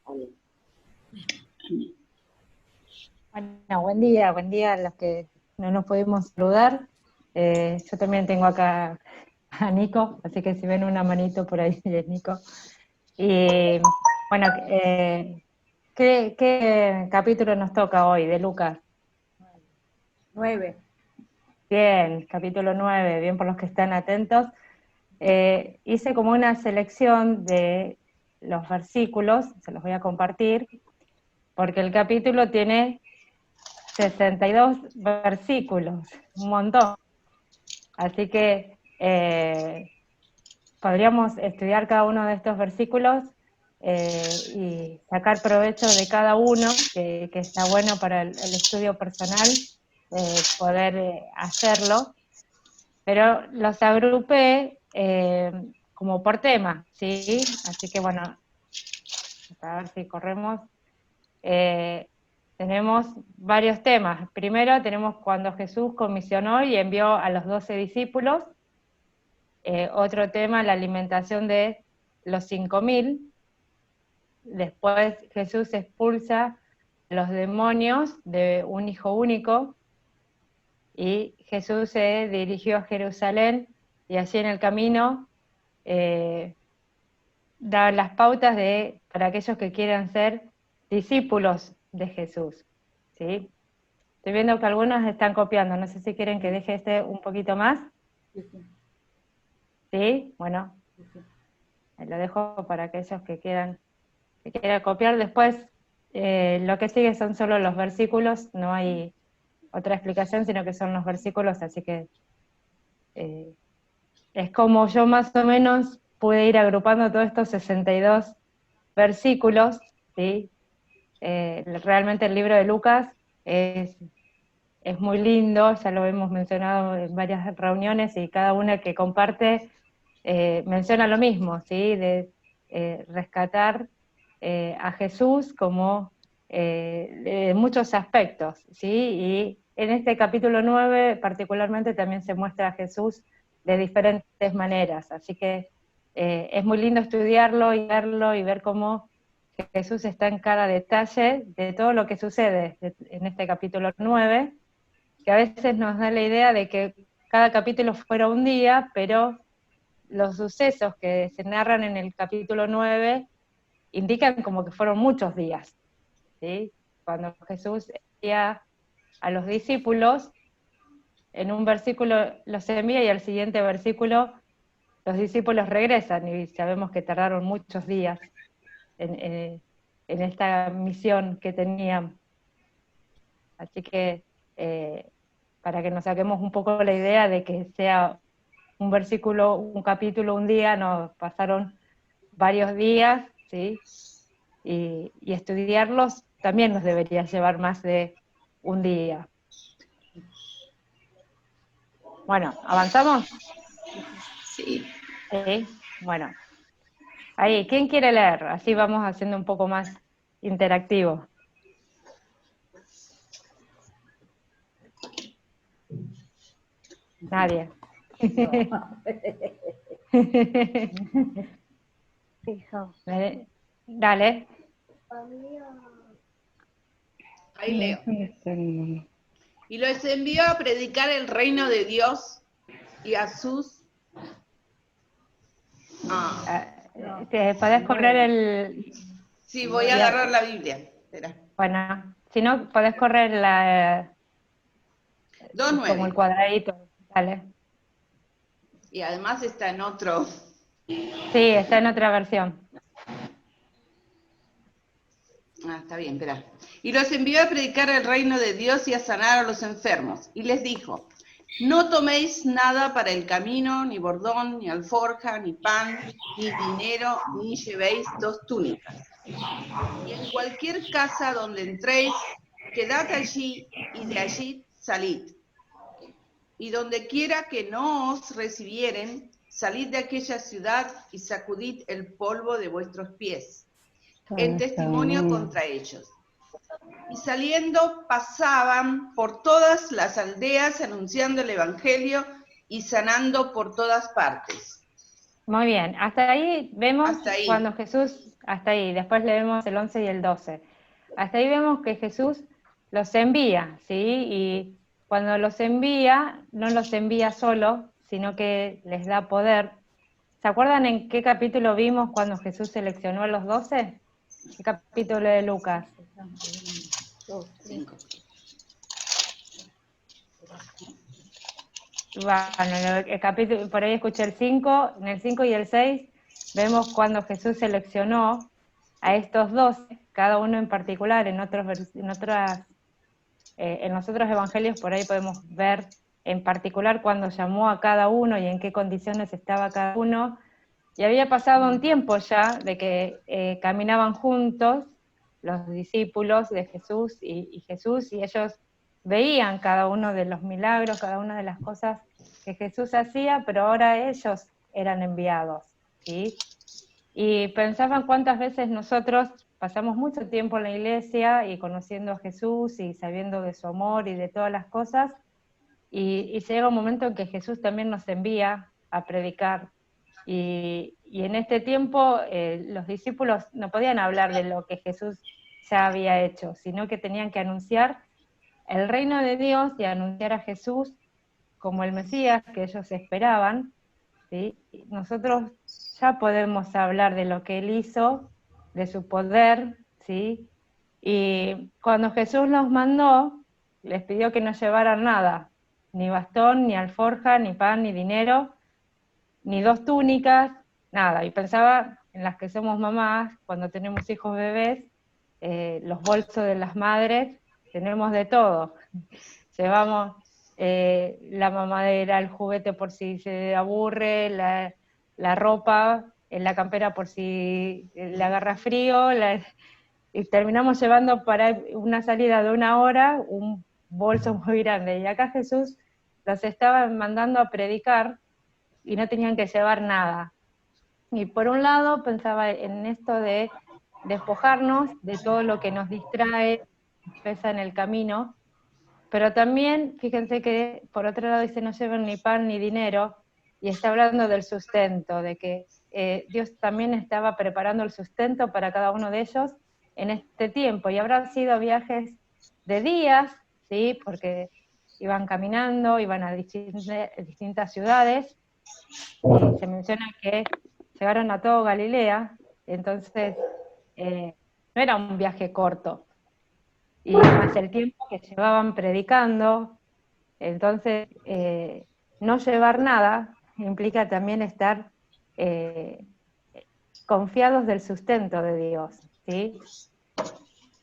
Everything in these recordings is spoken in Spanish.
Bueno, buen día a los que no nos pudimos saludar. Yo también tengo acá a Nico, así que si ven una manito por ahí es Nico. Y bueno, ¿qué capítulo nos toca hoy de Lucas? 9. Bien, capítulo 9, bien por los que están atentos. Hice como una selección de los versículos, se los voy a compartir, porque el capítulo tiene 62 versículos, un montón. Así que podríamos estudiar cada uno de estos versículos y sacar provecho de cada uno, que está bueno para el estudio personal, poder hacerlo. Pero los agrupé como por tema, ¿sí? Así que bueno, a ver si corremos. Tenemos varios temas. Primero tenemos cuando Jesús comisionó y envió a los 12 discípulos. Otro tema, la alimentación de los 5.000. Después Jesús expulsa los demonios de un hijo único. Y Jesús se dirigió a Jerusalén y así en el camino da las pautas para aquellos que quieran ser discípulos de Jesús, ¿sí? Estoy viendo que algunos están copiando, no sé si quieren que deje este un poquito más. ¿Sí? Bueno, lo dejo para aquellos que quieran copiar. Después, lo que sigue son solo los versículos, no hay otra explicación, sino que son los versículos, así que es como yo más o menos pude ir agrupando todos estos 62 versículos, ¿sí? Realmente el libro de Lucas es muy lindo, ya lo hemos mencionado en varias reuniones y cada una que comparte menciona lo mismo, ¿sí? De rescatar a Jesús como de muchos aspectos, ¿sí? Y en este capítulo 9 particularmente también se muestra a Jesús de diferentes maneras, así que es muy lindo estudiarlo y verlo y ver cómo Jesús está en cada detalle de todo lo que sucede en este capítulo 9, que a veces nos da la idea de que cada capítulo fuera un día, pero los sucesos que se narran en el capítulo 9 indican como que fueron muchos días, ¿sí? Cuando Jesús envía a los discípulos, en un versículo los envía y al siguiente versículo los discípulos regresan, y sabemos que tardaron muchos días en esta misión que tenían. Así que para que nos saquemos un poco la idea de que sea un versículo, un capítulo, un día, nos pasaron varios días, ¿sí? Y estudiarlos también nos debería llevar más de un día. Bueno, ¿avanzamos? Sí. Sí, bueno. Ahí, ¿quién quiere leer? Así vamos haciendo un poco más interactivo. Nadie. Dale. Ahí leo. Y los envió a predicar el reino de Dios y a sus... ¿Podés correr el...? Sí, voy a agarrar la Biblia. Espera. Bueno, si no, podés correr la... 2:9. Como el cuadradito. Dale. Y además está en otro... Sí, está en otra versión. Está bien, espera. Y los envió a predicar el reino de Dios y a sanar a los enfermos. Y les dijo, no toméis nada para el camino, ni bordón, ni alforja, ni pan, ni dinero, ni llevéis 2 túnicas. Y en cualquier casa donde entréis, quedad allí y de allí salid. Y donde quiera que no os recibieren, salid de aquella ciudad y sacudid el polvo de vuestros pies, en testimonio contra ellos. Y saliendo pasaban por todas las aldeas anunciando el evangelio y sanando por todas partes. Muy bien, hasta ahí vemos Hasta ahí. cuando Jesús, hasta ahí, después leemos el 11 y el 12. Hasta ahí vemos que Jesús los envía, ¿sí? Y cuando los envía, no los envía solo, sino que les da poder. ¿Se acuerdan en qué capítulo vimos cuando Jesús seleccionó a los 12? ¿Qué capítulo de Lucas? 5. Bueno, el capítulo, por ahí escuché el 5, en el 5 y el 6 vemos cuando Jesús seleccionó a estos 12, cada uno en particular, en los otros evangelios por ahí podemos ver en particular cuando llamó a cada uno y en qué condiciones estaba cada uno, y había pasado un tiempo ya de que caminaban juntos los discípulos de Jesús y Jesús, y ellos veían cada uno de los milagros, cada una de las cosas que Jesús hacía, pero ahora ellos eran enviados, ¿sí? Y pensaban cuántas veces nosotros pasamos mucho tiempo en la iglesia y conociendo a Jesús y sabiendo de su amor y de todas las cosas, y llega un momento en que Jesús también nos envía a predicar. Y en este tiempo los discípulos no podían hablar de lo que Jesús ya había hecho, sino que tenían que anunciar el reino de Dios y anunciar a Jesús como el Mesías que ellos esperaban, ¿sí? Nosotros ya podemos hablar de lo que Él hizo, de su poder, ¿sí? Y cuando Jesús los mandó, les pidió que no llevaran nada, ni bastón, ni alforja, ni pan, ni dinero, ni 2 túnicas, nada. Y pensaba en las que somos mamás, cuando tenemos hijos bebés, los bolsos de las madres, tenemos de todo. Llevamos la mamadera, el juguete por si se aburre, la ropa, la campera por si le agarra frío, y terminamos llevando para una salida de 1 hora un bolso muy grande. Y acá Jesús los estaba mandando a predicar y no tenían que llevar nada. Y por un lado pensaba en esto de despojarnos de todo lo que nos distrae, nos pesa en el camino, pero también, fíjense que por otro lado dice no lleven ni pan ni dinero, y está hablando del sustento, de que Dios también estaba preparando el sustento para cada uno de ellos en este tiempo, y habrán sido viajes de días, ¿sí? Porque iban caminando, iban a distintas ciudades, y se menciona que llegaron a todo Galilea, entonces no era un viaje corto, y más el tiempo que llevaban predicando, entonces no llevar nada implica también estar confiados del sustento de Dios, ¿sí?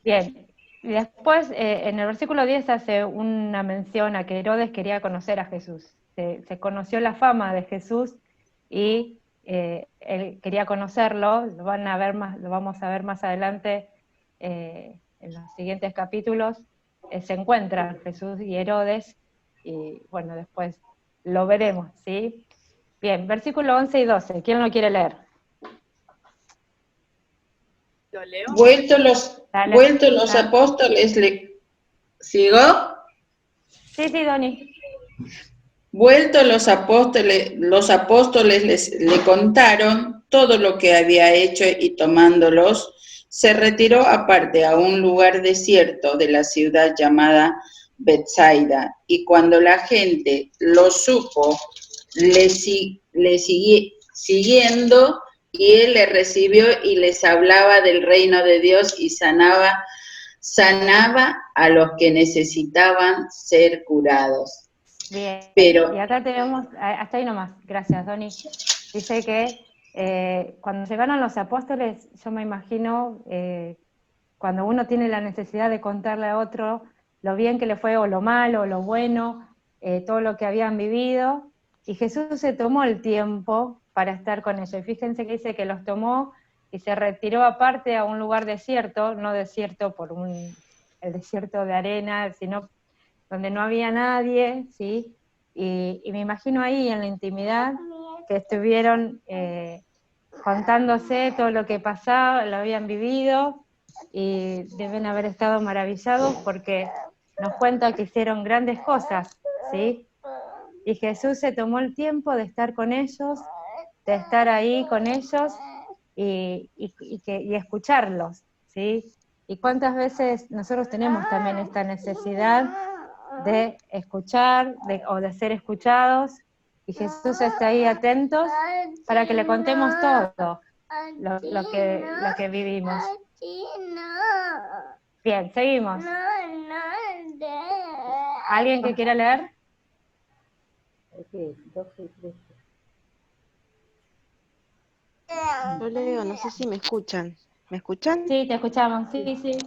Bien, y después en el versículo 10 hace una mención a que Herodes quería conocer a Jesús. Se conoció la fama de Jesús y él quería conocerlo, lo vamos a ver más adelante en los siguientes capítulos. Se encuentran Jesús y Herodes, y bueno, después lo veremos, ¿sí? Bien, versículo 11 y 12, ¿quién lo quiere leer? ¿Lo leo? Dale. Vueltos los apóstoles, ¿sigo? Sí, Doni. Vueltos los apóstoles le contaron todo lo que había hecho, y tomándolos, se retiró aparte a un lugar desierto de la ciudad llamada Betsaida, y cuando la gente lo supo, le siguiendo, y él le recibió y les hablaba del reino de Dios, y sanaba a los que necesitaban ser curados. Bien, Pero y acá tenemos, hasta ahí nomás, gracias, Doni. Dice que cuando llegaron los apóstoles, yo me imagino, cuando uno tiene la necesidad de contarle a otro lo bien que le fue, o lo malo, o lo bueno, todo lo que habían vivido, y Jesús se tomó el tiempo para estar con ellos. Y fíjense que dice que los tomó y se retiró aparte a un lugar desierto, no desierto por el desierto de arena, sino donde no había nadie, ¿sí? Y me imagino ahí en la intimidad que estuvieron contándose todo lo que pasaba, lo habían vivido, y deben haber estado maravillados porque nos cuenta que hicieron grandes cosas, ¿sí? Y Jesús se tomó el tiempo de estar con ellos de estar ahí con ellos y escucharlos, ¿sí? Y cuántas veces nosotros tenemos también esta necesidad de escuchar o de ser escuchados, y Jesús está ahí atentos para que le contemos todo lo que vivimos. Bien, seguimos. ¿Alguien que quiera leer? Yo leo, no sé si me escuchan. ¿Me escuchan? Sí, te escuchamos, sí, sí.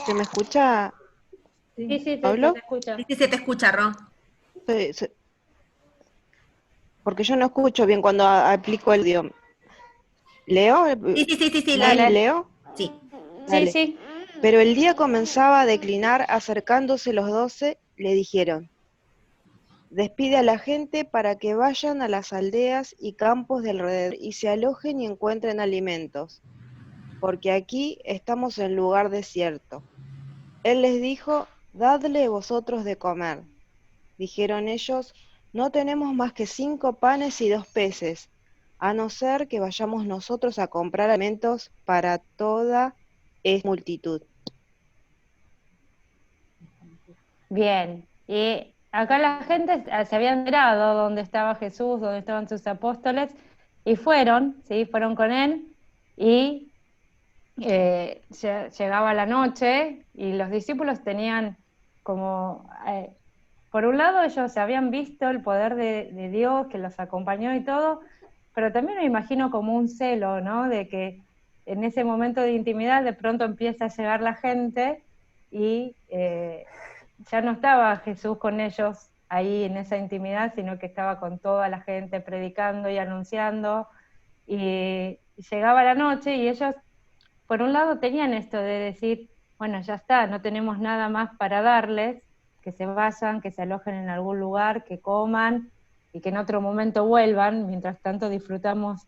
¿Se me escucha, Sí, sí, Pablo? te escucho. Sí, se te escucha, Ro. Porque yo no escucho bien cuando aplico el audio. ¿Leo? Sí, Dale. ¿Nani, leo? Sí. Dale. Sí. Pero el día comenzaba a declinar, acercándose los 12, le dijeron: despide a la gente para que vayan a las aldeas y campos de alrededor y se alojen y encuentren alimentos, porque aquí estamos en lugar desierto. Él les dijo: dadle vosotros de comer. Dijeron ellos: no tenemos más que 5 panes y 2 peces, a no ser que vayamos nosotros a comprar alimentos para toda esta multitud. Bien. Y acá la gente se había enterado dónde estaba Jesús, dónde estaban sus apóstoles, y fueron, ¿sí? Fueron con él, y llegaba la noche, y los discípulos tenían como, por un lado ellos habían visto el poder de Dios que los acompañó y todo, pero también me imagino como un celo, ¿no? De que en ese momento de intimidad de pronto empieza a llegar la gente y ya no estaba Jesús con ellos ahí en esa intimidad, sino que estaba con toda la gente predicando y anunciando, y llegaba la noche y ellos, por un lado, tenían esto de decir, bueno, ya está, no tenemos nada más para darles, que se vayan, que se alojen en algún lugar, que coman y que en otro momento vuelvan, mientras tanto disfrutamos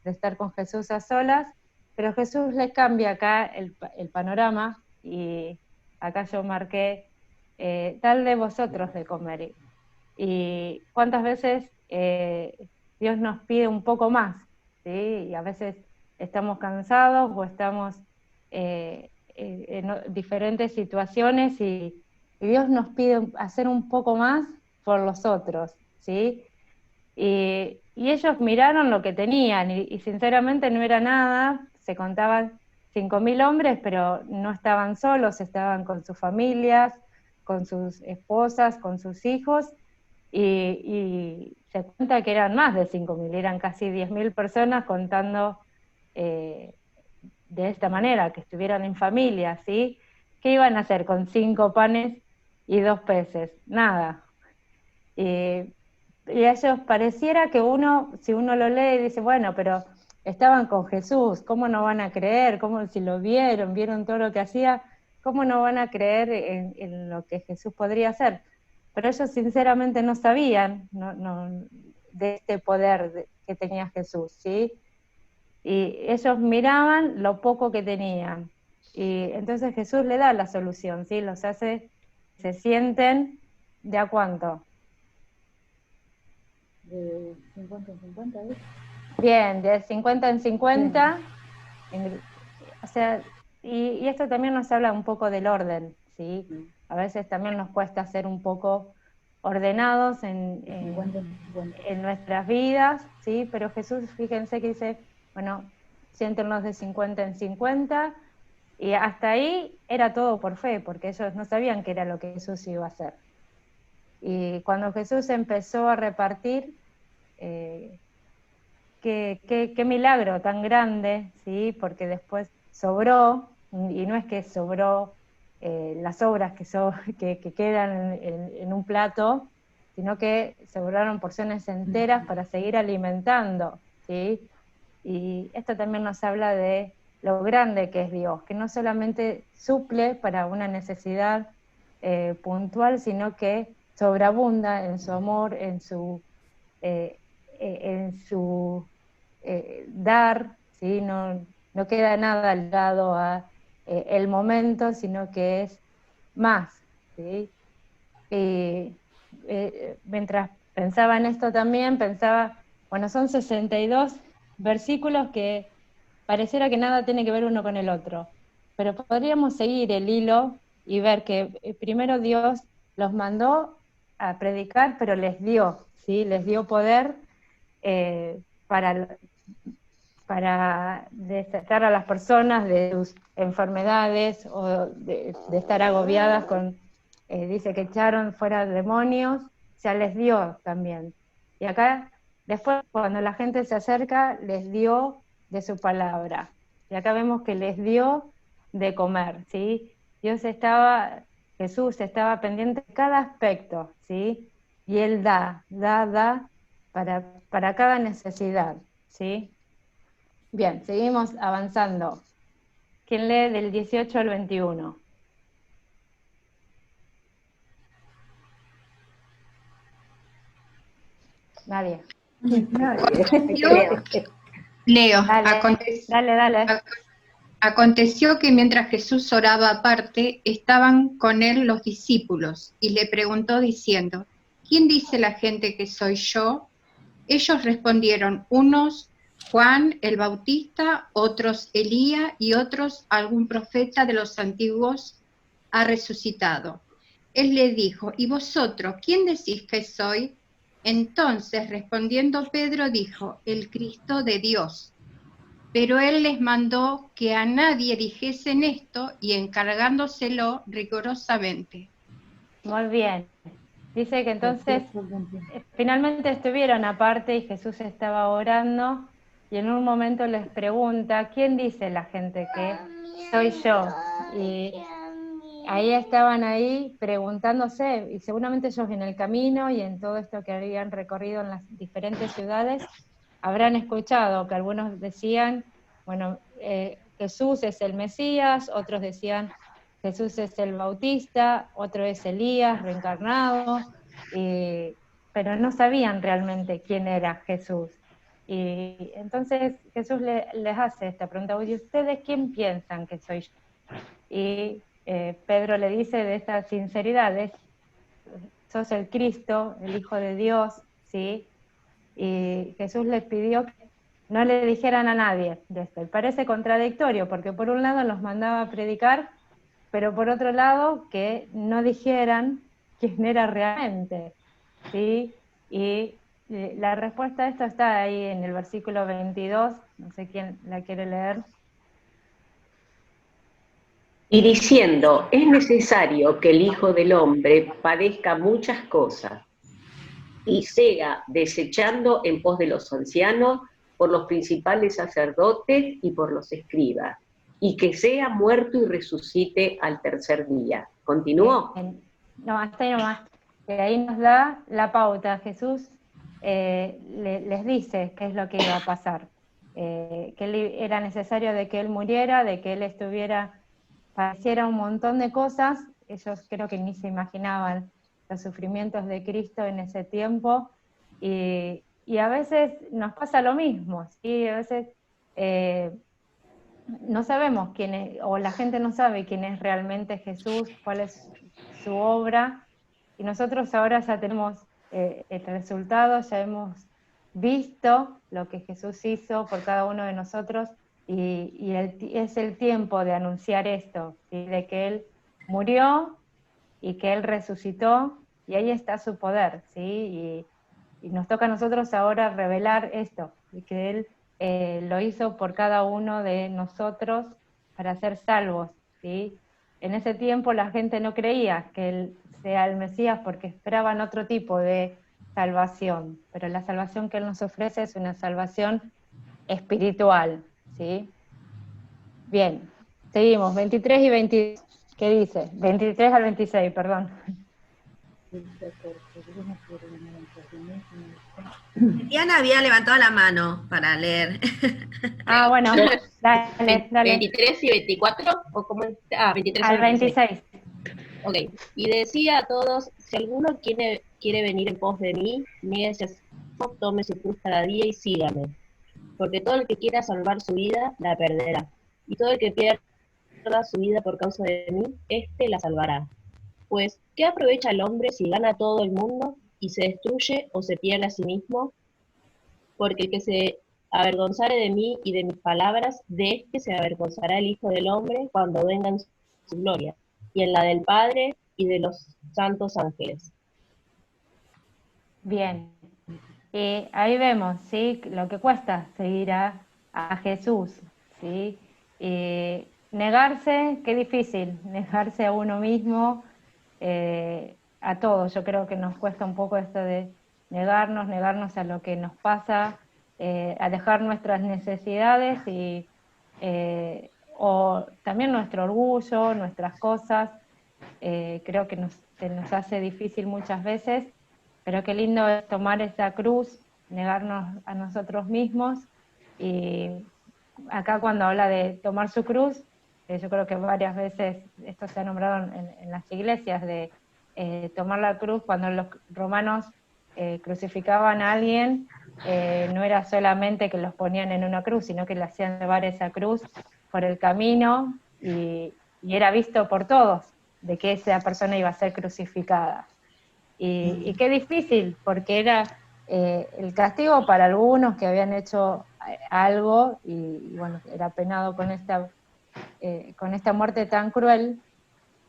de estar con Jesús a solas, pero Jesús les cambia acá el panorama, y acá yo marqué, tal de vosotros de comer. Y cuántas veces Dios nos pide un poco más, ¿sí? Y a veces estamos cansados o estamos en diferentes situaciones, y Dios nos pide hacer un poco más por los otros, ¿sí? Y ellos miraron lo que tenían, y sinceramente no era nada, se contaban 5.000 hombres, pero no estaban solos, estaban con sus familias, con sus esposas, con sus hijos, y se cuenta que eran más de 5.000, eran casi 10.000 personas contando de esta manera, que estuvieran en familia, ¿sí? ¿Qué iban a hacer con 5 panes y 2 peces? Nada. Y a ellos pareciera que si uno lo lee, dice, bueno, pero estaban con Jesús, ¿cómo no van a creer? ¿Cómo, si lo vieron todo lo que hacía, cómo no van a creer en lo que Jesús podría hacer? Pero ellos sinceramente no sabían de este poder que tenía Jesús, ¿sí? Y ellos miraban lo poco que tenían. Y entonces Jesús le da la solución, ¿sí? Los hace, se sienten, ¿de a cuánto? De 50 en 50, ¿ves? Bien, de 50 en 50. O sea, y esto también nos habla un poco del orden, ¿sí? A veces también nos cuesta ser un poco ordenados en nuestras vidas, ¿sí? Pero Jesús, fíjense que dice, bueno, siéntenos de 50 en 50, y hasta ahí era todo por fe, porque ellos no sabían qué era lo que Jesús iba a hacer. Y cuando Jesús empezó a repartir, qué milagro tan grande, ¿sí? Porque después sobró, y no es que sobró las sobras que quedan en un plato, sino que sobraron porciones enteras para seguir alimentando, ¿sí? Y esto también nos habla de lo grande que es Dios, que no solamente suple para una necesidad puntual, sino que sobreabunda en su amor, en su dar, ¿sí? No queda nada ligado a el momento, sino que es más, ¿sí? Y mientras pensaba en esto también, pensaba Bueno, son 62 versículos que pareciera que nada tiene que ver uno con el otro, pero podríamos seguir el hilo y ver que primero Dios los mandó a predicar, pero les dio, ¿sí? Les dio poder para desatar a las personas de sus enfermedades o de estar agobiadas con, dice que echaron fuera demonios, ya les dio también. Y acá, después, cuando la gente se acerca, les dio de su palabra. Y acá vemos que les dio de comer, ¿sí? Jesús estaba pendiente de cada aspecto, ¿sí? Y Él da para cada necesidad, ¿sí? Bien, seguimos avanzando. ¿Quién lee del 18 al 21? Nadie. Leo. Dale. Aconteció que mientras Jesús oraba aparte, estaban con él los discípulos, y le preguntó diciendo, ¿quién dice la gente que soy yo? Ellos respondieron, unos Juan el Bautista, otros Elías, y otros algún profeta de los antiguos ha resucitado. Él le dijo, ¿y vosotros quién decís que soy? Entonces, respondiendo Pedro, dijo, el Cristo de Dios. Pero él les mandó que a nadie dijesen esto y encargándoselo rigurosamente. Muy bien. Dice que entonces finalmente estuvieron aparte y Jesús estaba orando y en un momento les pregunta, ¿quién dice la gente que soy yo? Y ahí estaban ahí preguntándose, y seguramente ellos en el camino y en todo esto que habían recorrido en las diferentes ciudades, habrán escuchado que algunos decían, bueno, Jesús es el Mesías, otros decían Jesús es el Bautista, otro es Elías reencarnado, pero no sabían realmente quién era Jesús. Y entonces Jesús les hace esta pregunta, ¿y ustedes quién piensan que soy yo? Y Pedro le dice de esta sinceridad, sos el Cristo, el Hijo de Dios, ¿sí? Y Jesús les pidió que no le dijeran a nadie de esto. Y parece contradictorio, porque por un lado los mandaba a predicar, pero por otro lado que no dijeran quién era realmente, ¿sí? Y la respuesta a esto está ahí en el versículo 22, no sé quién la quiere leer. Y diciendo, es necesario que el Hijo del Hombre padezca muchas cosas, y sea desechando en pos de los ancianos, por los principales sacerdotes y por los escribas, y que sea muerto y resucite al tercer día. ¿Continuó? No, hasta ahí nomás. Que ahí nos da la pauta. Jesús les dice qué es lo que iba a pasar. Que era necesario de que Él muriera, de que Él padeciera un montón de cosas. Ellos creo que ni se imaginaban los sufrimientos de Cristo en ese tiempo. Y a veces nos pasa lo mismo, ¿sí? A veces no sabemos quién es, o la gente no sabe quién es realmente Jesús, cuál es su obra, y nosotros ahora ya tenemos el resultado, ya hemos visto lo que Jesús hizo por cada uno de nosotros, y es el tiempo de anunciar esto, ¿sí? De que Él murió y que Él resucitó, y ahí está su poder, ¿sí? Y nos toca a nosotros ahora revelar esto, y que Él lo hizo por cada uno de nosotros para ser salvos, ¿sí? En ese tiempo la gente no creía que Él sea el Mesías porque esperaban otro tipo de salvación, pero la salvación que Él nos ofrece es una salvación espiritual, ¿sí? Bien, seguimos, 23 y 26, ¿qué dice? 23 al 26, perdón. Diana había levantado la mano para leer. Ah, bueno, dale. 23 y 24, o cómo está? 23 al 26. Ok, y decía a todos, si alguno quiere venir en pos de mí, niéguese a sí mismo, tome su cruz cada día y sígame. Porque todo el que quiera salvar su vida, la perderá. Y todo el que pierda su vida por causa de mí, éste la salvará. Pues, ¿qué aprovecha el hombre si gana todo el mundo y se destruye o se pierde a sí mismo? porque el que se avergonzare de mí y de mis palabras, de este se avergonzará el Hijo del Hombre cuando venga en su gloria, y en la del Padre y de los santos ángeles. Bien. Y ahí vemos, ¿sí? Lo que cuesta seguir a Jesús, ¿sí? Y negarse, qué difícil, negarse a uno mismo, a todos. Yo creo que nos cuesta un poco esto de negarnos a lo que nos pasa, a dejar nuestras necesidades y o también nuestro orgullo, nuestras cosas. Creo que se nos hace difícil muchas veces, pero qué lindo es tomar esa cruz, negarnos a nosotros mismos. Y acá cuando habla de tomar su cruz, yo creo que varias veces esto se ha nombrado en las iglesias, de tomar la cruz. Cuando los romanos crucificaban a alguien, no era solamente que los ponían en una cruz, sino que le hacían llevar esa cruz por el camino y era visto por todos de que esa persona iba a ser crucificada. Y qué difícil, porque era el castigo para algunos que habían hecho algo y bueno, era penado con esta muerte tan cruel.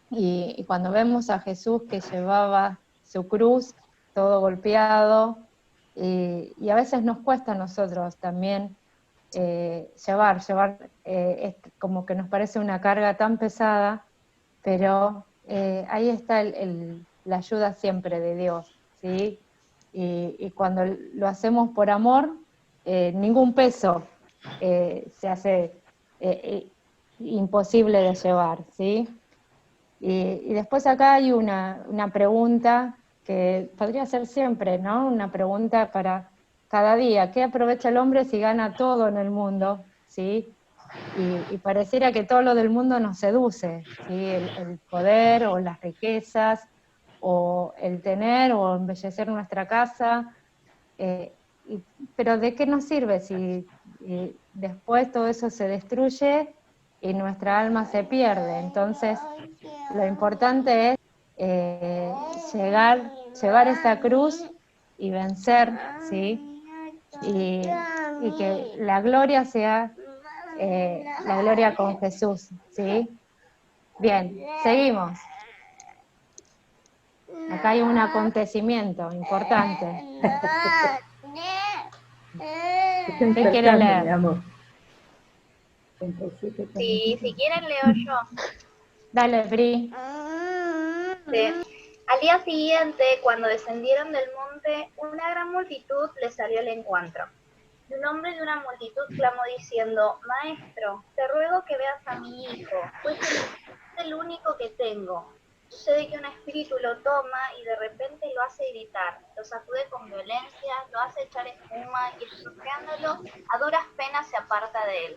Y cuando vemos a Jesús que llevaba su cruz, todo golpeado, y a veces nos cuesta a nosotros también llevar, como que nos parece una carga tan pesada, pero ahí está la ayuda siempre de Dios, ¿sí? Y cuando lo hacemos por amor, ningún peso se hace imposible de llevar, ¿sí? Y después acá hay una pregunta que podría ser siempre, ¿no? Una pregunta para cada día. ¿Qué aprovecha el hombre si gana todo en el mundo? ¿Sí? Y pareciera que todo lo del mundo nos seduce, ¿sí? El poder o las riquezas, o el tener o embellecer nuestra casa. Pero ¿de qué nos sirve si después todo eso se destruye y nuestra alma se pierde? Entonces, lo importante es llevar esa cruz y vencer, ¿sí? Y que la gloria sea la gloria con Jesús, ¿sí? Bien, seguimos. Acá hay un acontecimiento importante. ¿Quién quiere leer? Sí, si quieren leo yo. Dale, Bri. Sí. Al día siguiente, cuando descendieron del monte, una gran multitud les salió al encuentro. Y un hombre de una multitud clamó diciendo: Maestro, te ruego que veas a mi hijo, pues es el único que tengo. Sucede que un espíritu lo toma y de repente lo hace gritar, lo sacude con violencia, lo hace echar espuma y estropeándolo, a duras penas se aparta de él.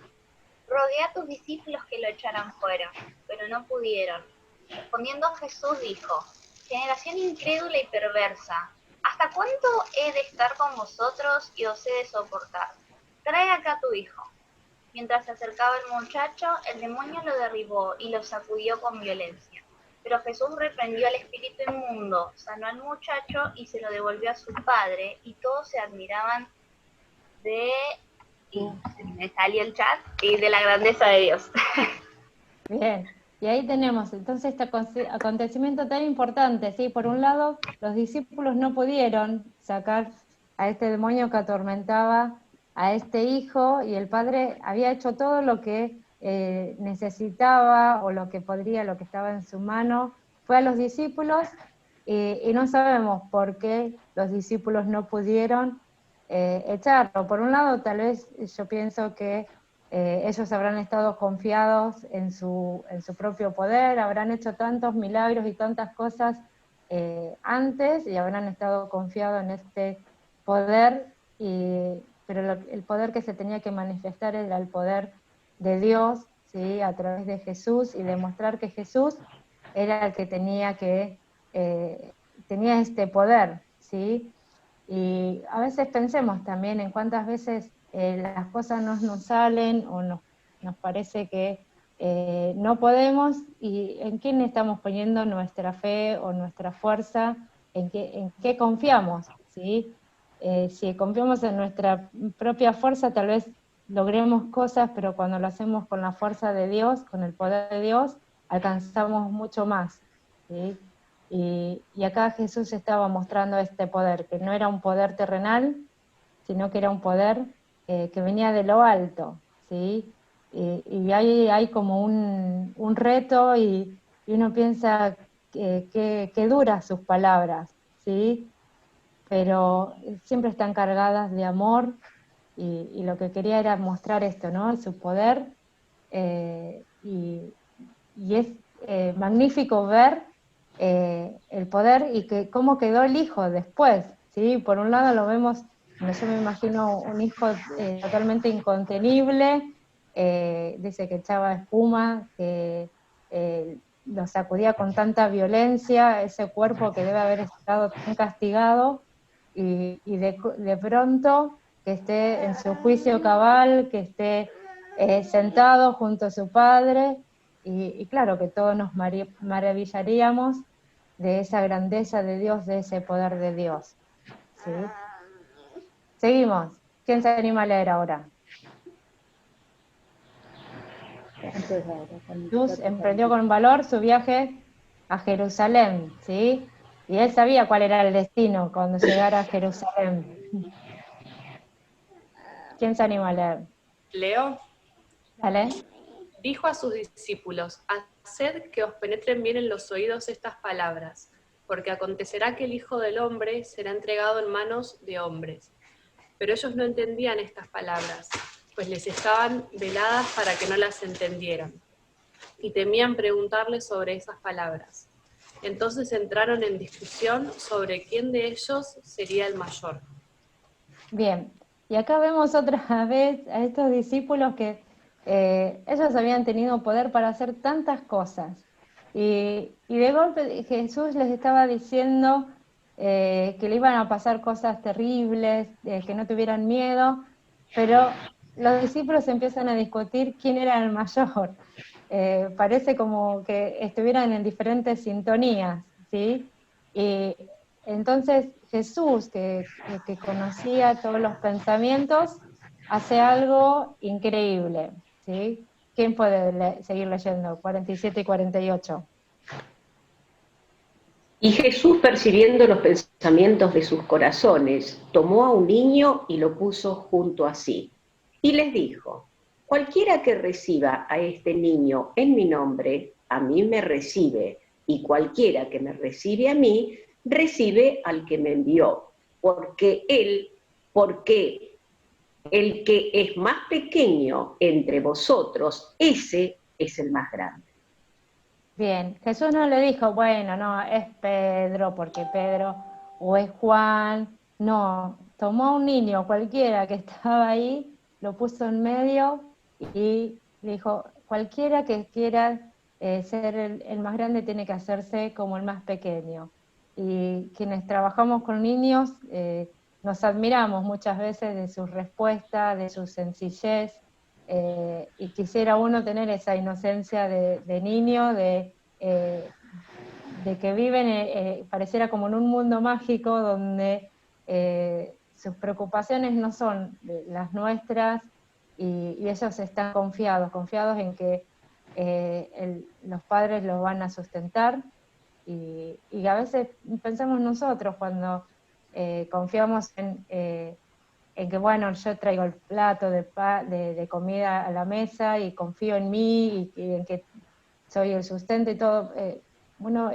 Rogué a tus discípulos que lo echaran fuera, pero no pudieron. Respondiendo Jesús dijo: Generación incrédula y perversa, ¿hasta cuánto he de estar con vosotros y os he de soportar? Trae acá a tu hijo. Mientras se acercaba el muchacho, el demonio lo derribó y lo sacudió con violencia. Pero Jesús reprendió al espíritu inmundo, sanó al muchacho y se lo devolvió a su padre, y todos se admiraban y me salió el chat, y de la grandeza de Dios. Bien, y ahí tenemos entonces este acontecimiento tan importante, ¿sí? Por un lado, los discípulos no pudieron sacar a este demonio que atormentaba a este hijo, y el padre había hecho todo lo que necesitaba, o lo que podría, lo que estaba en su mano, fue a los discípulos, y no sabemos por qué los discípulos no pudieron echarlo. Por un lado, tal vez yo pienso que ellos habrán estado confiados en su propio poder, habrán hecho tantos milagros y tantas cosas antes, y habrán estado confiados en este poder, pero el poder que se tenía que manifestar era el poder de Dios, ¿sí? A través de Jesús, y demostrar que Jesús era el que tenía este poder, ¿sí? Y a veces pensemos también en cuántas veces las cosas no nos salen, o nos parece que no podemos, y en quién estamos poniendo nuestra fe o nuestra fuerza, en qué confiamos, ¿sí? si confiamos en nuestra propia fuerza, tal vez logremos cosas, pero cuando lo hacemos con la fuerza de Dios, con el poder de Dios, alcanzamos mucho más, ¿sí? Y acá Jesús estaba mostrando este poder, que no era un poder terrenal, sino que era un poder que venía de lo alto, ¿sí? Y ahí hay como un reto y uno piensa que duras sus palabras, ¿sí? Pero siempre están cargadas de amor y lo que quería era mostrar esto, ¿no? Su poder y es magnífico ver el poder y que cómo quedó el hijo después, ¿sí? Por un lado lo vemos, yo me imagino un hijo totalmente incontenible, dice que echaba espuma, que lo sacudía con tanta violencia, ese cuerpo que debe haber estado tan castigado, y de pronto que esté en su juicio cabal, que esté sentado junto a su padre, y claro que todos nos maravillaríamos de esa grandeza de Dios, de ese poder de Dios. ¿Sí? Seguimos. ¿Quién se anima a leer ahora? Jesús emprendió con valor su viaje a Jerusalén, ¿sí? Y él sabía cuál era el destino cuando llegara a Jerusalén. ¿Quién se anima a leer? Leo. ¿Vale? Dijo a sus discípulos: haced que os penetren bien en los oídos estas palabras, porque acontecerá que el Hijo del Hombre será entregado en manos de hombres. Pero ellos no entendían estas palabras, pues les estaban veladas para que no las entendieran, y temían preguntarle sobre esas palabras. Entonces entraron en discusión sobre quién de ellos sería el mayor. Bien, y acá vemos otra vez a estos discípulos que ellos habían tenido poder para hacer tantas cosas, y de golpe Jesús les estaba diciendo que le iban a pasar cosas terribles, que no tuvieran miedo, pero los discípulos empiezan a discutir quién era el mayor. Parece como que estuvieran en diferentes sintonías, ¿sí? Y entonces Jesús, que conocía todos los pensamientos, hace algo increíble, ¿sí? ¿Quién puede seguir leyendo? 47 y 48. Y Jesús, percibiendo los pensamientos de sus corazones, tomó a un niño y lo puso junto a sí. Y les dijo: cualquiera que reciba a este niño en mi nombre, a mí me recibe, y cualquiera que me recibe a mí, recibe al que me envió. Porque el que es más pequeño entre vosotros, ese es el más grande. Bien, Jesús no le dijo, bueno, no, es Pedro, porque Pedro, o es Juan, no, tomó a un niño cualquiera que estaba ahí, lo puso en medio y le dijo, cualquiera que quiera ser el más grande tiene que hacerse como el más pequeño. Y quienes trabajamos con niños nos admiramos muchas veces de sus respuestas, de su sencillez, y quisiera uno tener esa inocencia de niño, de que viven, pareciera como en un mundo mágico donde sus preocupaciones no son las nuestras, y ellos están confiados en que los padres los van a sustentar, y a veces pensamos nosotros cuando confiamos en que, bueno, yo traigo el plato de comida a la mesa y confío en mí y en que soy el sustento y todo, uno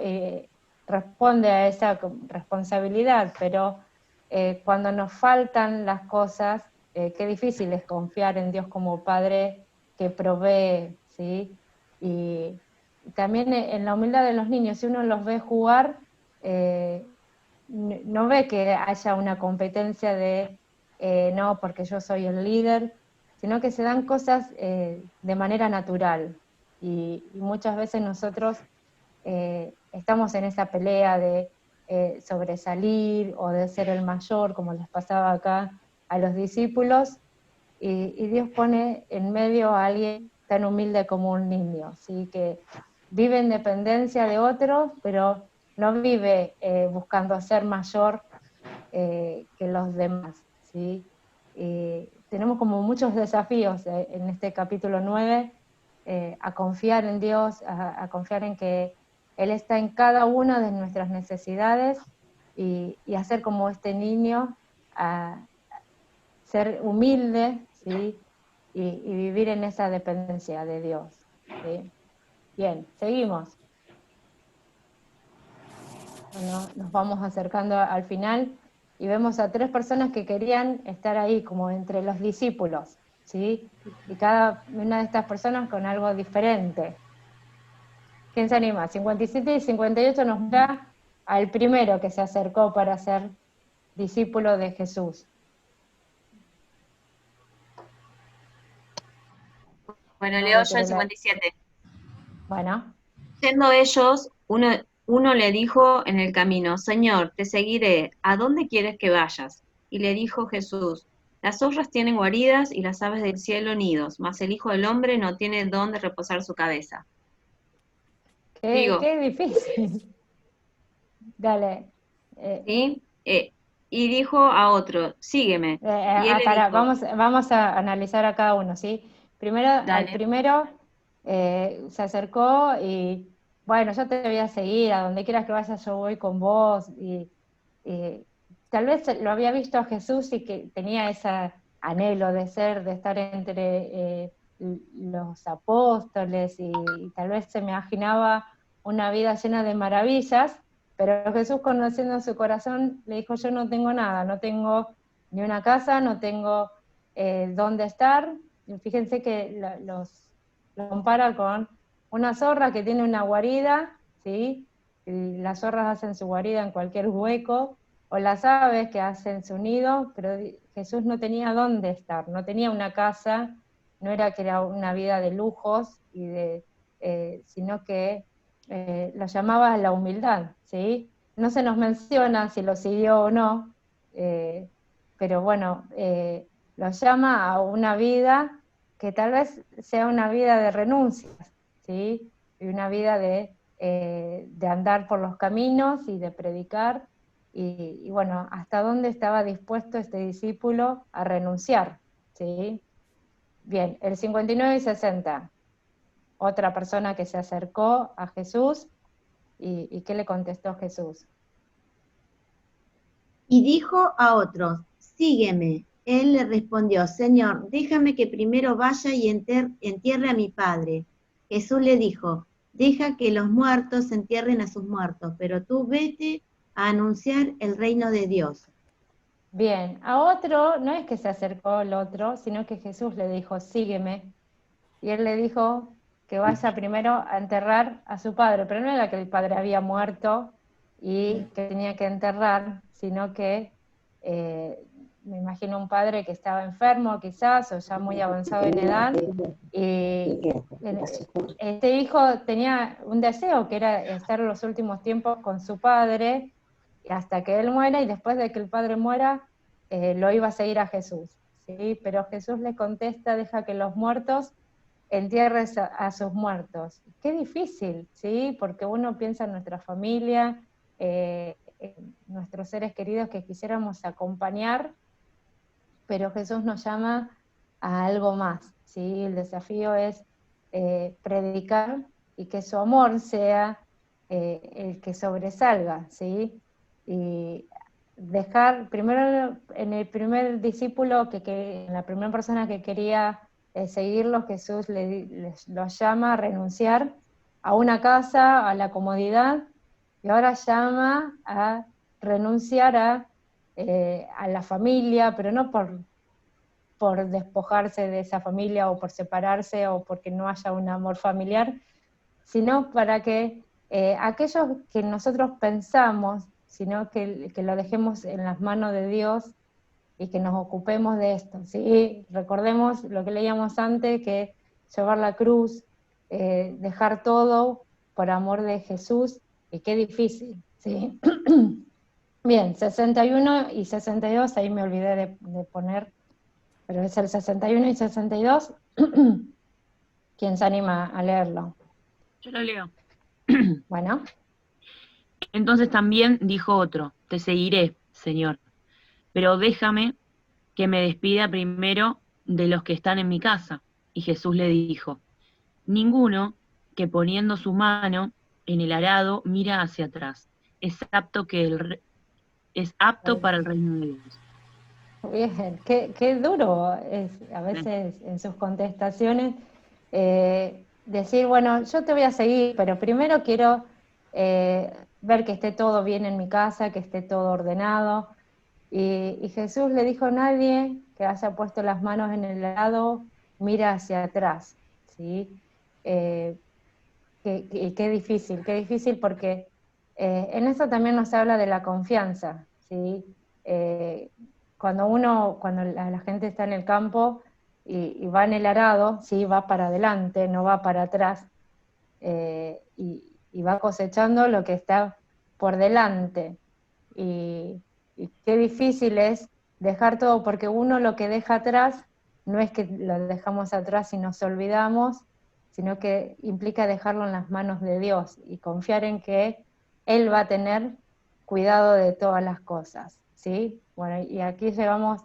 responde a esa responsabilidad, pero cuando nos faltan las cosas, qué difícil es confiar en Dios como Padre que provee, ¿sí? Y también en la humildad de los niños, si uno los ve jugar, no ve que haya una competencia de no, porque yo soy el líder, sino que se dan cosas de manera natural. Y muchas veces nosotros estamos en esa pelea de sobresalir o de ser el mayor, como les pasaba acá a los discípulos, y Dios pone en medio a alguien tan humilde como un niño, ¿sí? Que vive en dependencia de otros, pero no vive buscando ser mayor que los demás, ¿sí? Tenemos como muchos desafíos en este capítulo 9, a confiar en Dios, a confiar en que Él está en cada una de nuestras necesidades y hacer como este niño, a ser humilde, ¿sí? Y vivir en esa dependencia de Dios, ¿sí? Bien, seguimos. Bueno, nos vamos acercando al final y vemos a 3 personas que querían estar ahí, como entre los discípulos, ¿sí? Y cada una de estas personas con algo diferente. ¿Quién se anima? 57 y 58 nos da al primero que se acercó para ser discípulo de Jesús. Bueno, leo yo el 57. Bueno. Yendo ellos, uno le dijo en el camino, Señor, te seguiré, ¿a dónde quieres que vayas? Y le dijo Jesús, las zorras tienen guaridas y las aves del cielo nidos, mas el Hijo del Hombre no tiene dónde reposar su cabeza. Qué difícil. Dale. ¿Sí? Y dijo a otro, sígueme. Y él le dijo, vamos a analizar a cada uno, ¿sí? Primero, al primero se acercó y, bueno, yo te voy a seguir, a donde quieras que vayas yo voy con vos, y tal vez lo había visto a Jesús y que tenía ese anhelo de estar entre los apóstoles, y tal vez se me imaginaba una vida llena de maravillas, pero Jesús, conociendo su corazón, le dijo, yo no tengo nada, no tengo ni una casa, no tengo dónde estar. Y fíjense que los compara con una zorra que tiene una guarida, ¿sí? Y las zorras hacen su guarida en cualquier hueco, o las aves que hacen su nido, pero Jesús no tenía dónde estar, no tenía una casa, no era que era una vida de lujos, sino que lo llamaba a la humildad, ¿sí? No se nos menciona si lo siguió o no, pero bueno, lo llama a una vida que tal vez sea una vida de renuncias, ¿sí? Y una vida de andar por los caminos y de predicar, y bueno, hasta dónde estaba dispuesto este discípulo a renunciar, ¿sí? Bien, el 59 y 60, otra persona que se acercó a Jesús, y ¿qué le contestó Jesús? Y dijo a otros, sígueme. Él le respondió, Señor, déjame que primero vaya y entierre a mi padre. Jesús le dijo, deja que los muertos entierren a sus muertos, pero tú vete a anunciar el reino de Dios. Bien, a otro, no es que se acercó el otro, sino que Jesús le dijo, sígueme. Y él le dijo que vaya primero a enterrar a su padre, pero no era que el padre había muerto y que tenía que enterrar, sino que me imagino un padre que estaba enfermo quizás, o ya muy avanzado en edad, y este hijo tenía un deseo que era estar los últimos tiempos con su padre, hasta que él muera, y después de que el padre muera, lo iba a seguir a Jesús, ¿sí? Pero Jesús le contesta, deja que los muertos entierren a sus muertos. Qué difícil, ¿sí? Porque uno piensa en nuestra familia, en nuestros seres queridos que quisiéramos acompañar, pero Jesús nos llama a algo más, ¿sí? El desafío es predicar y que su amor sea el que sobresalga, ¿sí? Y dejar, primero, en el primer discípulo, en la primera persona que quería seguirlo, Jesús los llama a renunciar a una casa, a la comodidad, y ahora llama a renunciar a la familia, pero no por despojarse de esa familia, o por separarse, o porque no haya un amor familiar, sino para que aquellos que nosotros pensamos, sino que lo dejemos en las manos de Dios y que nos ocupemos de esto, ¿sí? Recordemos lo que leíamos antes, que llevar la cruz, dejar todo por amor de Jesús, y qué difícil, ¿sí? Bien, 61 y 62, ahí me olvidé de poner, pero es el 61 y 62. ¿Quién se anima a leerlo? Yo lo leo. Bueno. Entonces también dijo otro, te seguiré, Señor, pero déjame que me despida primero de los que están en mi casa. Y Jesús le dijo, ninguno que poniendo su mano en el arado mira hacia atrás, es apto para el reino de Dios. Bien, qué duro es a veces en sus contestaciones decir, bueno, yo te voy a seguir, pero primero quiero ver que esté todo bien en mi casa, que esté todo ordenado. Y Jesús le dijo, nadie que haya puesto las manos en el arado mira hacia atrás, ¿sí? Qué difícil porque en eso también nos habla de la confianza, ¿sí? Cuando la gente está en el campo y va en el arado, ¿sí? Va para adelante, no va para atrás, y va cosechando lo que está por delante. Y qué difícil es dejar todo, porque uno lo que deja atrás no es que lo dejamos atrás y nos olvidamos, sino que implica dejarlo en las manos de Dios y confiar en que Él va a tener cuidado de todas las cosas, ¿sí? Bueno, y aquí llegamos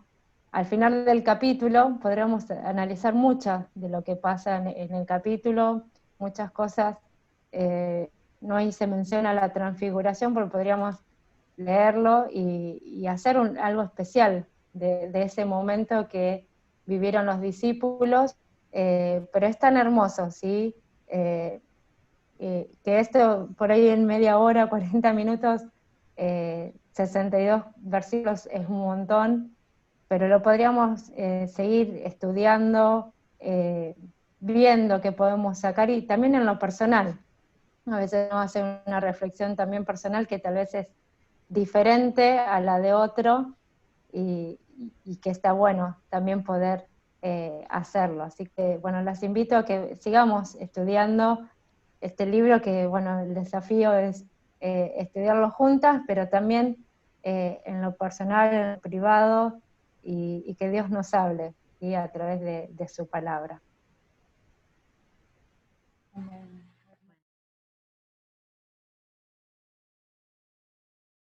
al final del capítulo. Podríamos analizar muchas de lo que pasa en el capítulo, muchas cosas. No ahí se menciona la transfiguración, porque podríamos leerlo y hacer algo especial de ese momento que vivieron los discípulos, pero es tan hermoso, ¿sí? Que esto por ahí en media hora, 40 minutos, 62 versículos es un montón, pero lo podríamos seguir estudiando, viendo qué podemos sacar, y también en lo personal. A veces uno hace una reflexión también personal que tal vez es diferente a la de otro, y que está bueno también poder hacerlo. Así que, bueno, las invito a que sigamos estudiando este libro, que, bueno, el desafío es estudiarlo juntas, pero también en lo personal, en lo privado, y que Dios nos hable, ¿sí? A través de su palabra.